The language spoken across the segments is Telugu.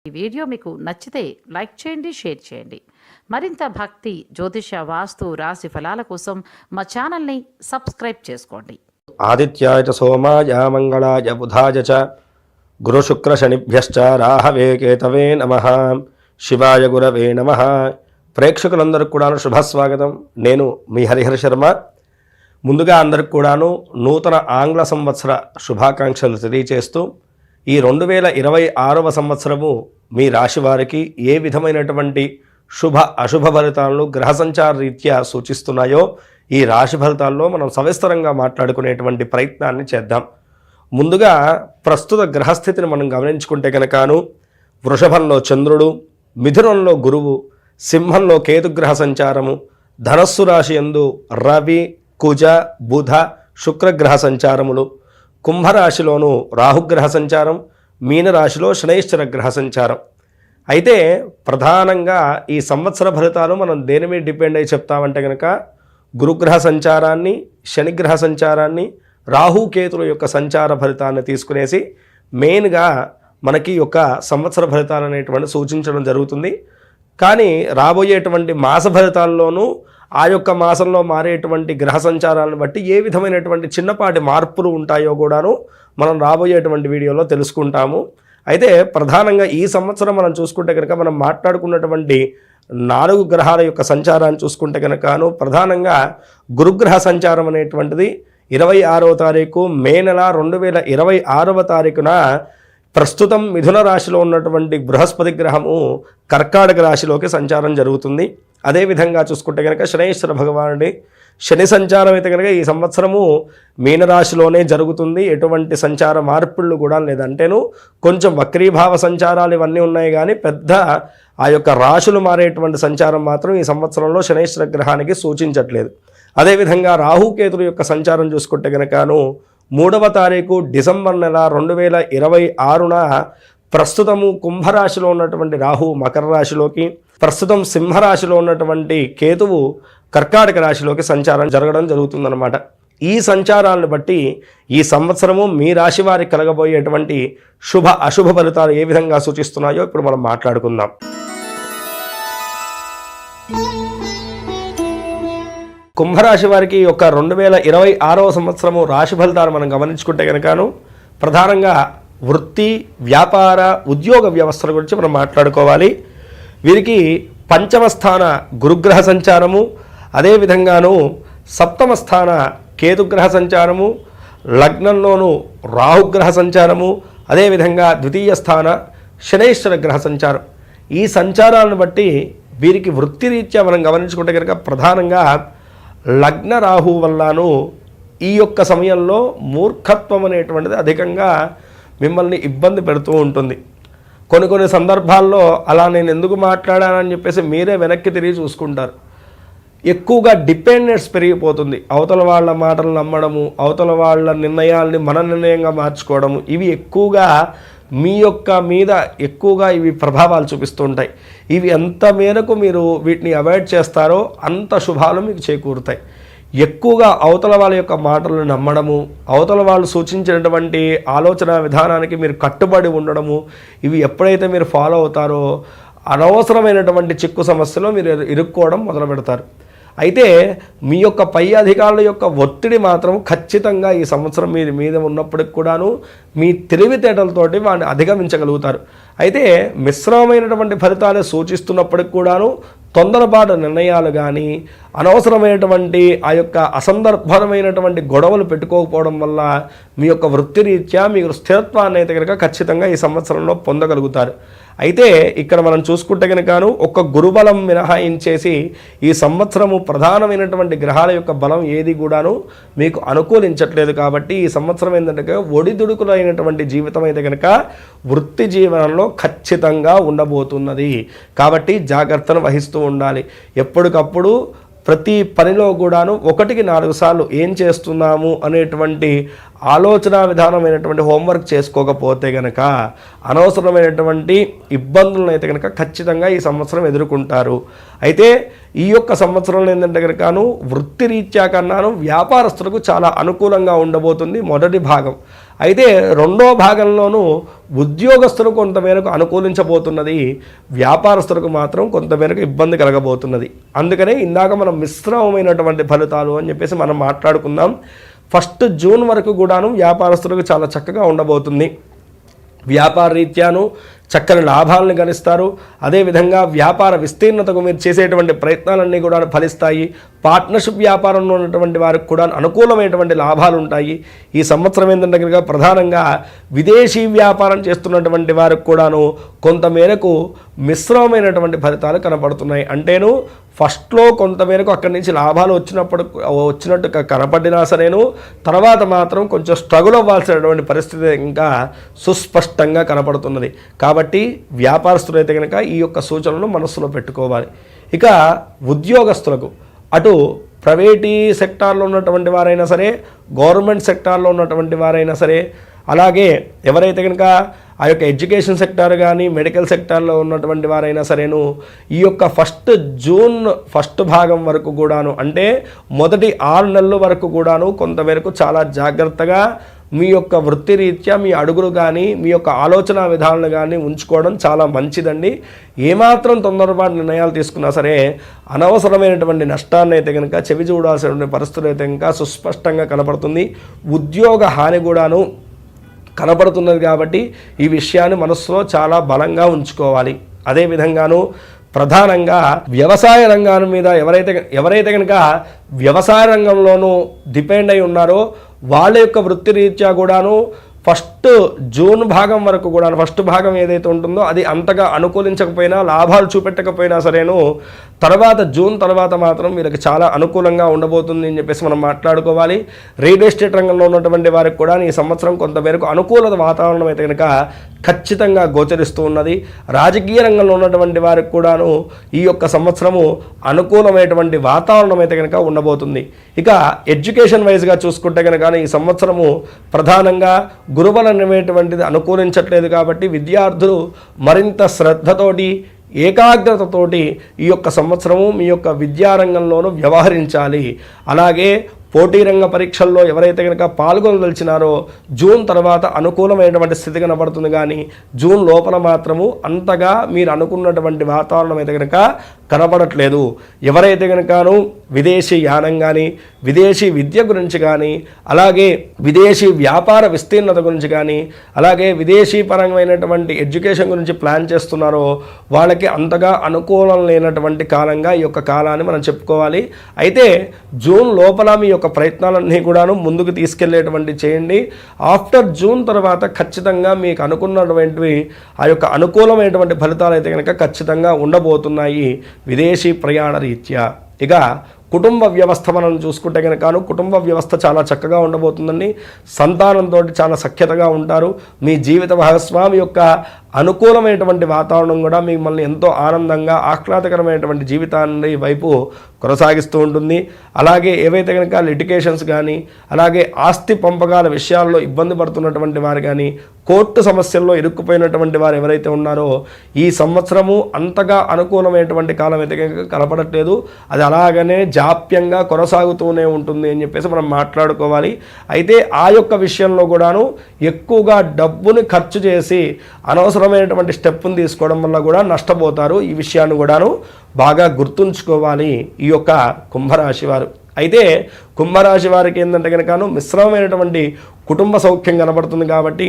ఈ వీడియో మీకు నచ్చితే లైక్ చేయండి, షేర్ చేయండి. మరింత భక్తి, జ్యోతిష, వాస్తు, రాశి ఫలాల కోసం మా ఛానల్ని సబ్స్క్రైబ్ చేసుకోండి. ఆదిత్యాయ చ సోమాయ మంగళాయ బుధాయ చ గురు శుక్ర శనిభ్యశ్చ రాహవే కేతవే నమః. శివాయ గురవే నమః. ప్రేక్షకులందరికీ కూడాను శుభస్వాగతం. నేను మీ హరిహర శర్మ. ముందుగా అందరికి కూడాను నూతన ఆంగ్ల సంవత్సర శుభాకాంక్షలు తెలియచేస్తూ ఈ 2026వ సంవత్సరము మీ రాశి వారికి ఏ విధమైనటువంటి శుభ అశుభ ఫలితాలను గ్రహ సంచార రీత్యా సూచిస్తున్నాయో ఈ రాశి ఫలితాల్లో మనం సవిస్తరంగా మాట్లాడుకునేటువంటి ప్రయత్నాన్ని చేద్దాం. ముందుగా ప్రస్తుత గ్రహస్థితిని మనం గమనించుకుంటే కనుకను వృషభంలో చంద్రుడు, మిథునంలో గురువు, సింహంలో కేతుగ్రహ సంచారము, ధనస్సు రాశి యందు రవి, కుజ, బుధ, శుక్రగ్రహ సంచారములు, కుంభరాశిలోను రాహుగ్రహ సంచారం, మీనరాశిలో శనైశ్చర గ్రహ సంచారం. అయితే ప్రధానంగా ఈ సంవత్సర ఫలితాలు మనం దేని మీద డిపెండ్ అయ్యి చెప్తామంటే కనుక గురుగ్రహ సంచారాన్ని, శనిగ్రహ సంచారాన్ని, రాహుకేతుల యొక్క సంచార ఫలితాన్ని తీసుకునేసి మెయిన్గా మనకి యొక్క సంవత్సర ఫలితాలు అనేటువంటి సూచించడం జరుగుతుంది. కానీ రాబోయేటువంటి మాస ఫలితాల్లోనూ ఆ యొక్క మాసంలో మారేటువంటి గ్రహ సంచారాలను బట్టి ఏ విధమైనటువంటి చిన్నపాటి మార్పులు ఉంటాయో కూడాను మనం రాబోయేటువంటి వీడియోలో తెలుసుకుంటాము. అయితే ప్రధానంగా ఈ సంవత్సరం మనం చూసుకుంటే కనుక మనం మాట్లాడుకున్నటువంటి 4 గ్రహాల యొక్క సంచారాన్ని చూసుకుంటే కనుకను ప్రధానంగా గురుగ్రహ సంచారం అనేటువంటిది 26వ తారీఖు మే నెల 2026వ తారీఖున ప్రస్తుతం మిథున రాశిలో ఉన్నటువంటి బృహస్పతి గ్రహము కర్కాటక రాశిలోకి సంచారం జరుగుతుంది. అదేవిధంగా చూసుకుంటే కనుక శనైశ్వర భగవానుడి శని సంచారం అయితే కనుక ఈ సంవత్సరము మీనరాశిలోనే జరుగుతుంది. ఎటువంటి సంచార మార్పుళ్ళు కూడా లేదంటేను కొంచెం వక్రీభావ సంచారాలు ఇవన్నీ ఉన్నాయి, కానీ పెద్ద ఆ యొక్క రాశులు మారేటువంటి సంచారం మాత్రం ఈ సంవత్సరంలో శనైశ్వర గ్రహానికి సూచించట్లేదు. అదేవిధంగా రాహుకేతుల యొక్క సంచారం చూసుకుంటే కనుకను 3వ తారీఖు డిసెంబర్ నెల 2026న ప్రస్తుతము కుంభరాశిలో ఉన్నటువంటి రాహు మకర రాశిలోకి, ప్రస్తుతం సింహరాశిలో ఉన్నటువంటి కేతువు కర్కాటక రాశిలోకి సంచారం జరగడం జరుగుతుందన్నమాట. ఈ సంచారాలను బట్టి ఈ సంవత్సరము మీ రాశి వారికి కలగబోయేటువంటి శుభ అశుభ ఫలితాలు ఏ విధంగా సూచిస్తున్నాయో ఇప్పుడు మనం మాట్లాడుకుందాం. కుంభరాశి వారికి యొక్క 2026వ సంవత్సరము రాశి ఫలితాలు మనం గమనించుకుంటే కనుకను ప్రధానంగా వృత్తి, వ్యాపార, ఉద్యోగ వ్యవస్థల గురించి మనం మాట్లాడుకోవాలి. వీరికి 5వ స్థాన గురుగ్రహ సంచారము, అదేవిధంగాను 7వ స్థాన కేతుగ్రహ సంచారము, లగ్నంలోను రాహుగ్రహ సంచారము, అదేవిధంగా 2వ స్థాన శనైశ్వర గ్రహ సంచారం. ఈ సంచారాలను బట్టి వీరికి వృత్తిరీత్యా మనం గమనించుకుంటే కనుక ప్రధానంగా లగ్న రాహు వల్లను ఈ యొక్క సమయంలో మూర్ఖత్వం అనేటువంటిది అధికంగా మిమ్మల్ని ఇబ్బంది పెడుతూ ఉంటుంది. కొన్ని సందర్భాల్లో అలా నేను ఎందుకు మాట్లాడానని చెప్పేసి మీరే వెనక్కి తిరిగి చూసుకుంటారు. ఎక్కువగా డిపెండెన్స్ పెరిగిపోతుంది. అవతల వాళ్ళ మాటలు నమ్మడము, అవతల వాళ్ళ నిర్ణయాల్ని మన నిర్ణయంగా మార్చుకోవడము, ఇవి ఎక్కువగా మీ యొక్క మీద ఎక్కువగా ఇవి ప్రభావాలు చూపిస్తూ ఉంటాయి. ఇవి ఎంత మేరకు మీరు వీటిని అవాయిడ్ చేస్తారో అంత శుభాలు మీకు చేకూరుతాయి. ఎక్కువగా అవతల వాళ్ళ యొక్క మాటలను నమ్మడము, అవతల వాళ్ళు సూచించినటువంటి ఆలోచన విధానానికి మీరు కట్టుబడి ఉండడము, ఇవి ఎప్పుడైతే మీరు ఫాలో అవుతారో అనవసరమైనటువంటి చిక్కు సమస్యలో మీరు ఇరుక్కోవడం మొదలు పెడతారు. అయితే మీ యొక్క పై అధికారుల యొక్క ఒత్తిడి మాత్రం ఖచ్చితంగా ఈ సంవత్సరం మీ మీద ఉన్నప్పటికి కూడాను మీ తెలివితేటలతోటి వాడిని అధిగమించగలుగుతారు. అయితే మిశ్రమమైనటువంటి ఫలితాలు సూచిస్తున్నప్పటికి కూడాను తొందరపాటు నిర్ణయాలు కానీ అనవసరమైనటువంటి ఆ యొక్క అసందర్భమైనటువంటి గొడవలు పెట్టుకోకపోవడం వల్ల మీ యొక్క వృత్తిరీత్యా మీరు స్థిరత్వాన్ని అయితే కనుక ఖచ్చితంగా ఈ సంవత్సరంలో పొందగలుగుతారు. అయితే ఇక్కడ మనం చూసుకుంటే కనుకను ఒక్క గురుబలం మినహాయించేసి ఈ సంవత్సరము ప్రధానమైనటువంటి గ్రహాల యొక్క బలం ఏది కూడాను మీకు అనుకూలించట్లేదు. కాబట్టి ఈ సంవత్సరం ఏంటంటే ఒడిదుడుకులైనటువంటి జీవితం అయితే కనుక వృత్తి జీవనంలో ఖచ్చితంగా ఉండబోతున్నది. కాబట్టి జాగ్రత్తను వహిస్తూ ఉండాలి. ఎప్పటికప్పుడు ప్రతి పనిలో కూడాను 1కి 4 సార్లు ఏం చేస్తున్నాము అనేటువంటి ఆలోచన విధానమైనటువంటి హోంవర్క్ చేసుకోకపోతే కనుక అనవసరమైనటువంటి ఇబ్బందులను అయితే కనుక ఖచ్చితంగా ఈ సంవత్సరం ఎదుర్కొంటారు. అయితే ఈ యొక్క సంవత్సరంలో ఏంటంటే కనుకను వృత్తిరీత్యా కన్నాను వ్యాపారస్తులకు చాలా అనుకూలంగా ఉండబోతుంది మొదటి భాగం. అయితే రెండో భాగంలోనూ ఉద్యోగస్తులకు కొంతమేరకు అనుకూలించబోతున్నది, వ్యాపారస్తులకు మాత్రం కొంతమేరకు ఇబ్బంది కలగబోతున్నది. అందుకనే ఇందాక మనం మిశ్రమమైనటువంటి ఫలితాలు అని చెప్పేసి మనం మాట్లాడుకుందాం. 1 జూన్ వరకు కూడాను వ్యాపారస్తులకు చాలా చక్కగా ఉండబోతుంది. వ్యాపార రీత్యాను చక్కని లాభాలను గణిస్తారు. అదేవిధంగా వ్యాపార విస్తీర్ణతకు మీరు చేసేటువంటి ప్రయత్నాలన్నీ కూడా ఫలిస్తాయి. పార్ట్నర్షిప్ వ్యాపారంలో ఉన్నటువంటి వారికి కూడా అనుకూలమైనటువంటి లాభాలు ఉంటాయి. ఈ సంవత్సరం ఏంటంటే కనుక ప్రధానంగా విదేశీ వ్యాపారం చేస్తున్నటువంటి వారికి కూడాను కొంతమేరకు మిశ్రమమైనటువంటి ఫలితాలు కనపడుతున్నాయి. అంటేను ఫస్ట్లో కొంతమేరకు అక్కడి నుంచి లాభాలు వచ్చినట్టు కనపడినా సరేను, తర్వాత మాత్రం కొంచెం స్ట్రగుల్ అవ్వాల్సినటువంటి పరిస్థితి ఇంకా సుస్పష్టంగా కనపడుతున్నది. కాబట్టి వ్యాపారస్తులు అయితే కనుక ఈ యొక్క సూచనలు మనస్సులో పెట్టుకోవాలి. ఇక ఉద్యోగస్తులకు అటు ప్రైవేటీ సెక్టార్లో ఉన్నటువంటి వారైనా సరే, గవర్నమెంట్ సెక్టార్లో ఉన్నటువంటి వారైనా సరే, అలాగే ఎవరైతే కనుక ఆ యొక్క ఎడ్యుకేషన్ సెక్టార్ కానీ మెడికల్ సెక్టార్లో ఉన్నటువంటి వారైనా సరేను ఈ యొక్క 1 జూన్ ఫస్ట్ భాగం వరకు కూడాను, అంటే మొదటి 6 నెలల వరకు కూడాను కొంతమేరకు చాలా జాగ్రత్తగా మీ యొక్క వృత్తిరీత్యా మీ అడుగులు కానీ మీ యొక్క ఆలోచన విధానాలు కానీ ఉంచుకోవడం చాలా మంచిదండి. ఏమాత్రం తొందరపాటు నిర్ణయాలు తీసుకున్నా సరే అనవసరమైనటువంటి నష్టాన్ని అయితే కనుక చెవి చూడాల్సినటువంటి పరిస్థితులు అయితే ఇంకా సుస్పష్టంగా కనపడుతుంది. ఉద్యోగ హాని కూడాను కనపడుతున్నది. కాబట్టి ఈ విషయాన్ని మనసులో చాలా బలంగా ఉంచుకోవాలి. అదేవిధంగాను ప్రధానంగా వ్యవసాయ రంగాల మీద ఎవరైతే కనుక వ్యవసాయ రంగంలోనూ డిపెండ్ అయి ఉన్నారో వాళ్ళ యొక్క వృత్తిరీత్యా కూడాను 1 జూన్ భాగం వరకు కూడా ఫస్ట్ భాగం ఏదైతే ఉంటుందో అది అంతగా అనుకూలించకపోయినా, లాభాలు చూపెట్టకపోయినా సరేను, తర్వాత జూన్ తర్వాత మాత్రం వీళ్ళకి చాలా అనుకూలంగా ఉండబోతుంది అని చెప్పేసి మనం మాట్లాడుకోవాలి. రియల్ ఎస్టేట్ రంగంలో ఉన్నటువంటి వారికి కూడా ఈ సంవత్సరం కొంతమేరకు అనుకూల వాతావరణం అయితే కనుక ఖచ్చితంగా గోచరిస్తూ ఉన్నది. రాజకీయ రంగంలో ఉన్నటువంటి వారికి కూడాను ఈ యొక్క సంవత్సరము అనుకూలమైనటువంటి వాతావరణం అయితే కనుక ఉండబోతుంది. ఇక ఎడ్యుకేషన్ వైజ్గా చూసుకుంటే కనుక ఈ సంవత్సరము ప్రధానంగా గురుబలం అనేటువంటిది అనుకూలించట్లేదు. కాబట్టి విద్యార్థులు మరింత శ్రద్ధతోటి ఏకాగ్రతతోటి ఈ యొక్క సంవత్సరము మీ యొక్క విద్యారంగంలోనూ వ్యవహరించాలి. అలాగే పోటీ రంగ పరీక్షల్లో ఎవరైతే కనుక పాల్గొనదలిచినారో జూన్ తర్వాత అనుకూలమైనటువంటి స్థితి కనబడుతుంది. కానీ జూన్ లోపల మాత్రము అంతగా మీరు అనుకున్నటువంటి వాతావరణం అయితే కనుక కనబడట్లేదు. ఎవరైతే కనుకను విదేశీ యానం కానీ, విదేశీ విద్య గురించి కానీ, అలాగే విదేశీ వ్యాపార విస్తీర్ణత గురించి కానీ, అలాగే విదేశీ పరమైనటువంటి ఎడ్యుకేషన్ గురించి ప్లాన్ చేస్తున్నారో వాళ్ళకి అంతగా అనుకూలం లేనటువంటి కాలంగా ఈ యొక్క కాలాన్ని మనం చెప్పుకోవాలి. అయితే జూన్ లోపల మీ యొక్క ప్రయత్నాలన్నీ కూడాను ముందుకు తీసుకెళ్లేటువంటి చేయండి. ఆఫ్టర్ జూన్ తర్వాత ఖచ్చితంగా మీకు అనుకున్నటువంటి ఆ యొక్క అనుకూలమైనటువంటి ఫలితాలు అయితే కనుక ఖచ్చితంగా ఉండబోతున్నాయి విదేశీ ప్రయాణ రీత్యా. ఇక కుటుంబ వ్యవస్థ మనం చూసుకుంటే కనుక కుటుంబ వ్యవస్థ చాలా చక్కగా ఉండబోతుందండి. సంతానంతో చాలా సఖ్యతగా ఉంటారు. మీ జీవిత భాగస్వామి యొక్క అనుకూలమైనటువంటి వాతావరణం కూడా మిమ్మల్ని ఎంతో ఆనందంగా ఆహ్లాదకరమైనటువంటి జీవితాన్ని వైపు కొనసాగిస్తూ ఉంటుంది. అలాగే ఏవైతే కనుక లిటిగేషన్స్ కానీ, అలాగే ఆస్తి పంపకాల విషయాల్లో ఇబ్బంది పడుతున్నటువంటి వారు కానీ, కోర్టు సమస్యల్లో ఇరుక్కుపోయినటువంటి వారు ఎవరైతే ఉన్నారో ఈ సంవత్సరము అంతగా అనుకూలమైనటువంటి కాలం అయితే కనుక కనపడట్లేదు. అది అలాగనే జాప్యంగా కొనసాగుతూనే ఉంటుంది అని చెప్పేసి మనం మాట్లాడుకోవాలి. అయితే ఆ యొక్క విషయంలో కూడాను ఎక్కువగా డబ్బుని ఖర్చు చేసి అనవసరమైనటువంటి స్టెప్ని తీసుకోవడం వల్ల కూడా నష్టపోతారు. ఈ విషయాన్ని కూడాను బాగా గుర్తుంచుకోవాలి ఈ యొక్క కుంభరాశి వారు. అయితే కుంభరాశి వారికి ఏంటంటే కనుక మిశ్రమమైనటువంటి కుటుంబ సౌఖ్యం కనబడుతుంది. కాబట్టి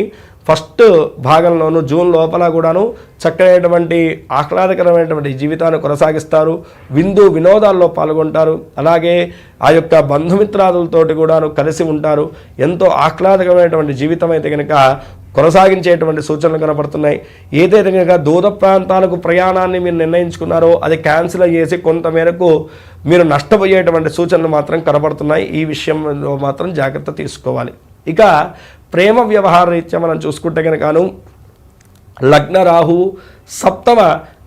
ఫస్ట్ భాగంలోనూ జూన్ లోపల కూడాను చక్కనైనటువంటి ఆహ్లాదకరమైనటువంటి జీవితాన్ని కొనసాగిస్తారు. వినోదాల్లో పాల్గొంటారు. అలాగే ఆ యొక్క బంధుమిత్రాదులతోటి కూడాను కలిసి ఉంటారు. ఎంతో ఆహ్లాదకరమైనటువంటి జీవితం అయితే కనుక కొనసాగించేటువంటి సూచనలు కనపడుతున్నాయి. ఏదైతే కనుక దూర ప్రాంతాలకు ప్రయాణాన్ని మీరు నిర్ణయించుకున్నారో అది క్యాన్సిల్ చేసి కొంతమేరకు మీరు నష్టపోయేటువంటి సూచనలు మాత్రం కనపడుతున్నాయి. ఈ విషయంలో మాత్రం జాగ్రత్త తీసుకోవాలి. ఇక ప్రేమ వ్యవహార రీత్యా మనం చూసుకుంటే కనుకను లగ్న రాహు సప్తమ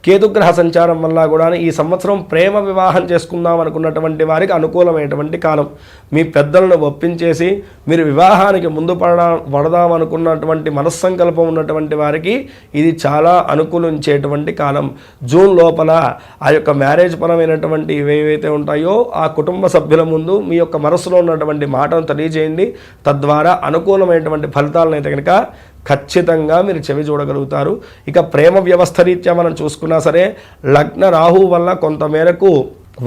కేతుగ్రహ సంచారం వల్ల కూడా ఈ సంవత్సరం ప్రేమ వివాహం చేసుకుందాం అనుకున్నటువంటి వారికి అనుకూలమైనటువంటి కాలం. మీ పెద్దలను ఒప్పించేసి మీరు వివాహానికి ముందు పడదాం అనుకున్నటువంటి మనస్సంకల్పం ఉన్నటువంటి వారికి ఇది చాలా అనుకూలించేటువంటి కాలం. జూన్ లోపల ఆ యొక్క మ్యారేజ్ పరమైనటువంటి ఏవైతే ఉంటాయో ఆ కుటుంబ సభ్యుల ముందు మీ యొక్క మనసులో ఉన్నటువంటి మాటను తెలియజేయండి. తద్వారా అనుకూలమైనటువంటి ఫలితాలను అయితే కనుక ఖచ్చితంగా మీరు చెవి చూడగలుగుతారు. ఇక ప్రేమ వ్యవస్థ రీత్యా మనం చూసుకున్నా సరే లగ్న రాహు వల్ల కొంతమేరకు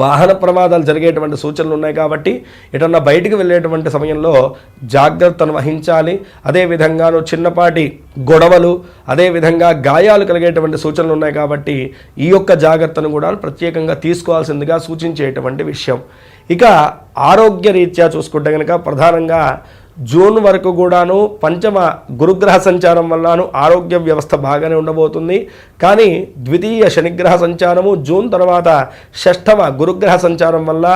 వాహన ప్రమాదాలు జరిగేటువంటి సూచనలు ఉన్నాయి కాబట్టి ఎటన్నా బయటికి వెళ్ళేటువంటి సమయంలో జాగ్రత్తను వహించాలి. అదేవిధంగాను చిన్నపాటి గొడవలు అదేవిధంగా గాయాలు కలిగేటువంటి సూచనలు ఉన్నాయి కాబట్టి ఈ యొక్క జాగ్రత్తను కూడా ప్రత్యేకంగా తీసుకోవాల్సిందిగా సూచించేటువంటి విషయం. ఇక ఆరోగ్య రీత్యా చూసుకుంటే కనుక ప్రధానంగా జూన్ వరకు కూడాను పంచమ గురుగ్రహ సంచారం వల్లను ఆరోగ్య వ్యవస్థ బాగానే ఉండబోతుంది. కానీ ద్వితీయ శనిగ్రహ సంచారము జూన్ తర్వాత షష్ఠమ గురుగ్రహ సంచారం వల్ల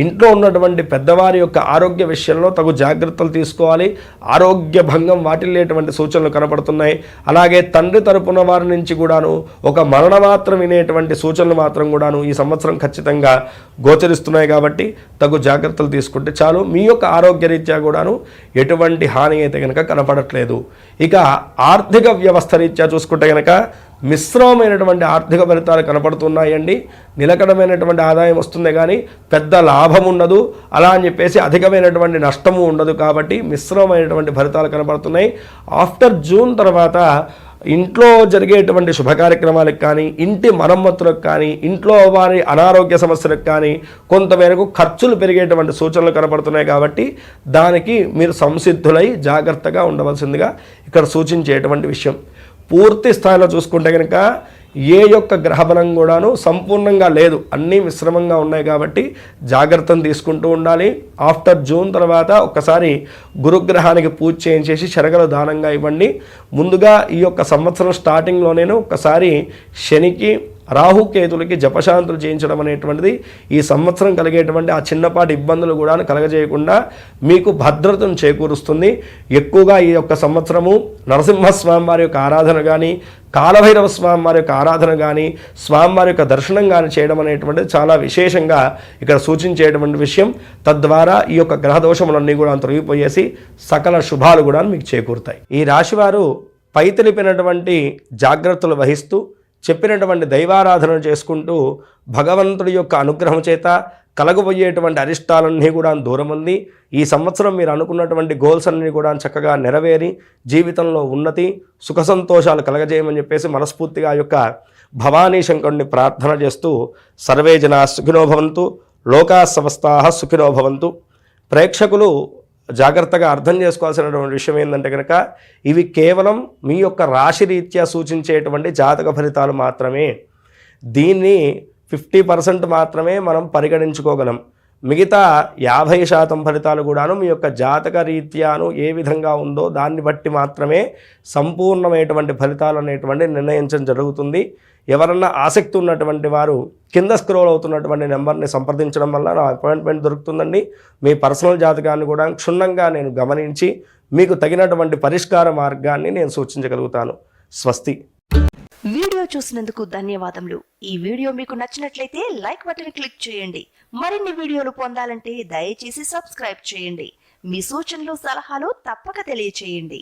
ఇంట్లో ఉన్నటువంటి పెద్దవారి యొక్క ఆరోగ్య విషయంలో తగు జాగ్రత్తలు తీసుకోవాలి. ఆరోగ్య భంగం వాటిల్లేటువంటి సూచనలు కనపడుతున్నాయి. అలాగే తండ్రి తరపున వారి నుంచి కూడాను ఒక మరణ మాత్రం వినేటువంటి సూచనలు మాత్రం కూడాను ఈ సంవత్సరం ఖచ్చితంగా గోచరిస్తున్నాయి కాబట్టి తగు జాగ్రత్తలు తీసుకుంటే చాలు. మీ యొక్క ఆరోగ్య రీత్యా కూడాను ఎటువంటి హాని అయితే కనుక కనపడట్లేదు. ఇక ఆర్థిక వ్యవస్థ రీత్యా చూసుకుంటే కనుక మిశ్రమమైనటువంటి ఆర్థిక ఫలితాలు కనపడుతున్నాయండి. నిలకడమైనటువంటి ఆదాయం వస్తుంది కానీ పెద్ద లాభం ఉండదు, అలా అని చెప్పేసి అధికమైనటువంటి నష్టము ఉండదు. కాబట్టి మిశ్రమమైనటువంటి ఫలితాలు కనపడుతున్నాయి. ఆఫ్టర్ జూన్ తర్వాత ఇంట్లో జరిగేటువంటి శుభ కార్యక్రమాలకు కానీ ఇంటి మరమ్మతులకు కానీ ఇంట్లో వారి అనారోగ్య సమస్యలకు కానీ కొంతమేరకు ఖర్చులు పెరిగేటువంటి సూచనలు కనపడుతున్నాయి. కాబట్టి దానికి మీరు సంసిద్ధులై జాగ్రత్తగా ఉండవలసిందిగా ఇక్కడ సూచించేటువంటి విషయం. పూర్తి స్థాయిలో చూసుకుంటే కనుక ఏ యొక్క గ్రహబలం కూడాను సంపూర్ణంగా లేదు, అన్నీ మిశ్రమంగా ఉన్నాయి. కాబట్టి జాగ్రత్తను తీసుకుంటూ ఉండాలి. ఆఫ్టర్ జూన్ తర్వాత ఒక్కసారి గురుగ్రహానికి పూజ చేయించేసి శనగలు దానంగా ఇవ్వండి. ముందుగా ఈ యొక్క సంవత్సరం స్టార్టింగ్లోనే ఒక్కసారి శనికి రాహుకేతులకి జపశాంతులు చేయించడం అనేటువంటిది ఈ సంవత్సరం కలిగేటువంటి ఆ చిన్నపాటి ఇబ్బందులు కూడా కలగజేయకుండా మీకు భద్రతను చేకూరుస్తుంది. ఎక్కువగా ఈ యొక్క సంవత్సరము నరసింహస్వామి వారి యొక్క ఆరాధన కానీ కాలభైరవ స్వామి వారి యొక్క ఆరాధన కానీ స్వామివారి యొక్క దర్శనం కానీ చేయడం అనేటువంటిది చాలా విశేషంగా ఇక్కడ సూచించేటువంటి విషయం. తద్వారా ఈ యొక్క గ్రహదోషములన్నీ కూడా తొలగిపోయేసి సకల శుభాలు కూడా మీకు చేకూరుతాయి. ఈ రాశివారు పై తెలిపినటువంటి జాగ్రత్తలు వహిస్తూ చెప్పినటువంటి దైవారాధన చేసుకుంటూ భగవంతుడి యొక్క అనుగ్రహం చేత కలగబోయేటువంటి అరిష్టాలన్నీ కూడా దూరం ఉంది. ఈ సంవత్సరం మీరు అనుకున్నటువంటి గోల్స్ అన్నీ కూడా చక్కగా నెరవేరి జీవితంలో ఉన్నతి సుఖ సంతోషాలు కలగజేయమని చెప్పేసి మనస్ఫూర్తిగా ఆ యొక్క భవానీ శంకరుడిని ప్రార్థన చేస్తూ సర్వే జనా సుఖినో భవంతు లోకా సమస్తాః సుఖినో భవంతు. ప్రేక్షకులు జాగ్రత్తగా అర్థం చేసుకోవాల్సినటువంటి విషయం ఏంటంటే కనుక ఇవి కేవలం మీ యొక్క రాశి రీత్యా సూచించేటువంటి జాతక ఫలితాలు మాత్రమే. దీన్ని 50% మాత్రమే మనం పరిగణించుకోగలం. మిగతా 50% ఫలితాలు కూడాను మీ యొక్క జాతక రీత్యాను ఏ విధంగా ఉందో దాన్ని బట్టి మాత్రమే సంపూర్ణమైనటువంటి ఫలితాలు అనేటువంటి నిర్ణయించడం జరుగుతుంది. ఎవరన్నా ఆసక్తి ఉన్నటువంటి వారు కింద స్క్రోల్ అవుతున్నటువంటి నెంబర్ని సంప్రదించడం వల్ల నా అపాయింట్మెంట్ దొరుకుతుందండి. మీ పర్సనల్ జాతకాన్ని కూడా క్షుణ్ణంగా నేను గమనించి మీకు తగినటువంటి పరిష్కార మార్గాన్ని నేను సూచించగలుగుతాను. స్వస్తి. వీడియో చూసినందుకు ధన్యవాదములు. ఈ వీడియో మీకు నచ్చినట్లయితే లైక్ బటన్ క్లిక్ చేయండి. మరిన్ని వీడియోలు పొందాలంటే దయచేసి సబ్స్క్రైబ్ చేయండి. మీ సూచనలు సలహాలు తప్పక తెలియచేయండి.